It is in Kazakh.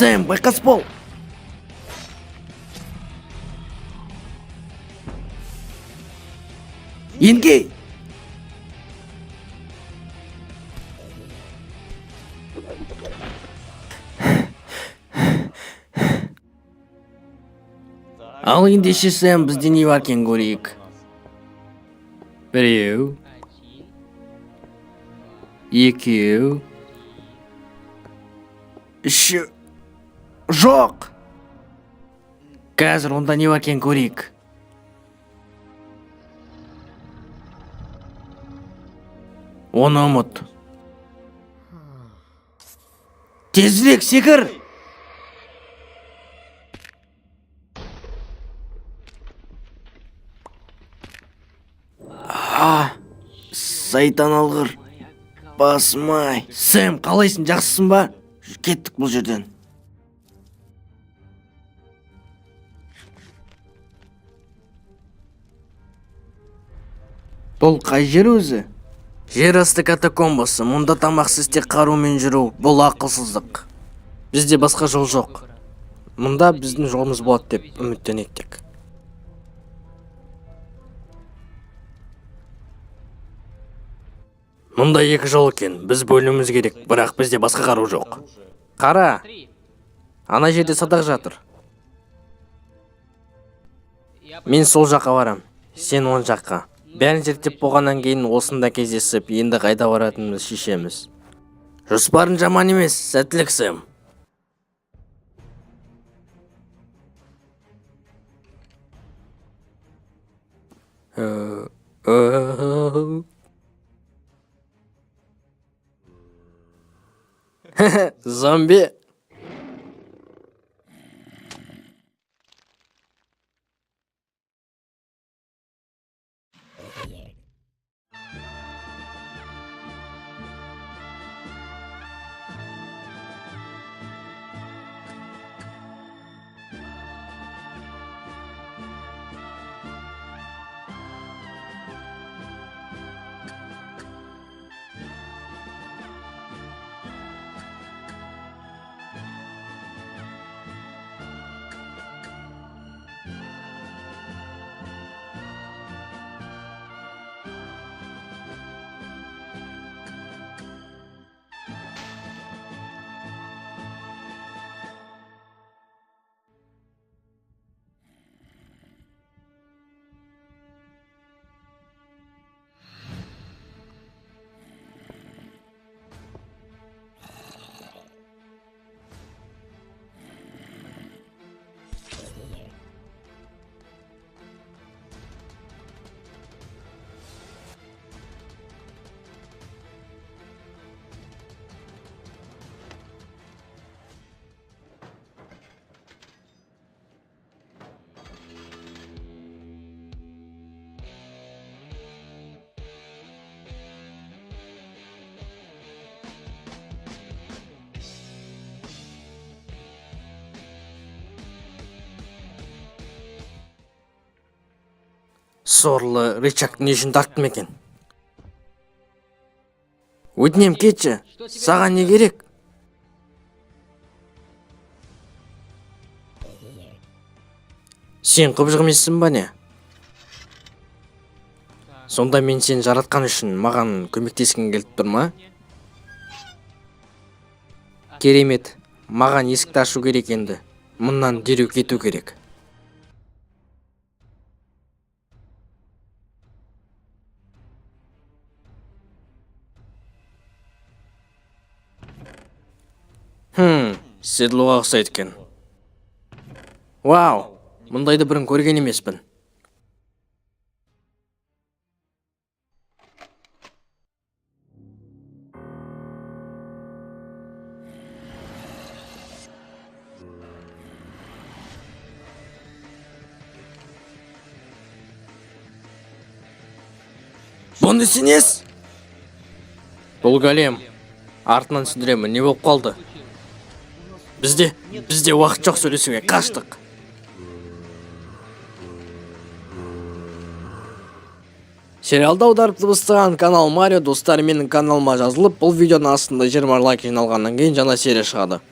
Сэм, байқас бол. Енгей. Ал ендеше Сэм, бізде не бар екен көрейік. Біреу. Екеу. Үші. Жоқ. Қазір онда не бар екен көрейік. Оны ұмыт. Тезірек секір. Сайтан алғыр. Басмай. Сэм, қалайсың, жақсысың ба? Кеттік бұл жерден. Бұл қай жер өзі? Жер асты катакомбасы. Мұнда тамақсыз тек қарумен жүру. Бұл ақылсыздық. Бізде басқа жол жоқ. Мұнда біздің жолымыз болады деп үміттенейік тек. Мұнда екі жол екен. Біз бөлінуіміз керек, бірақ бізде басқа қару жоқ. Қара. Ана жерде садақ жатыр. Мен сол жаққа барам. Сен оң жаққа. Бәрін зерттеп болғаннан кейін осында кездесіп, енді қайда баратынымызды шешеміз. Жоспарын жаман емес, сәттілік, Сэм. Зомби. Сорлы Ричард не үшін тарттым екен? Өтінем, кетші. Саған не керек? Сен құбыжық емессің ба не? Сонда мен сені жаратқан үшін маған көмектескің келіп тұр ма? Керемет. Маған есікті ашу керек енді. Мұнан дереу кету керек. Седлоға ұқсайды екен. Вау, мұндайды бұрын көрген емеспін. Бұны сенес? Бұл голем. Артынан сүндіремін, не болып қалды? Бізде уақыт жоқ сөйлесуге, қаштық. Сериалда аударып дыбыстаған канал Марио достары менің каналыма жазылып, бұл видеоның астында 20 лайк жиналғаннан кейін жаңа серия шығады.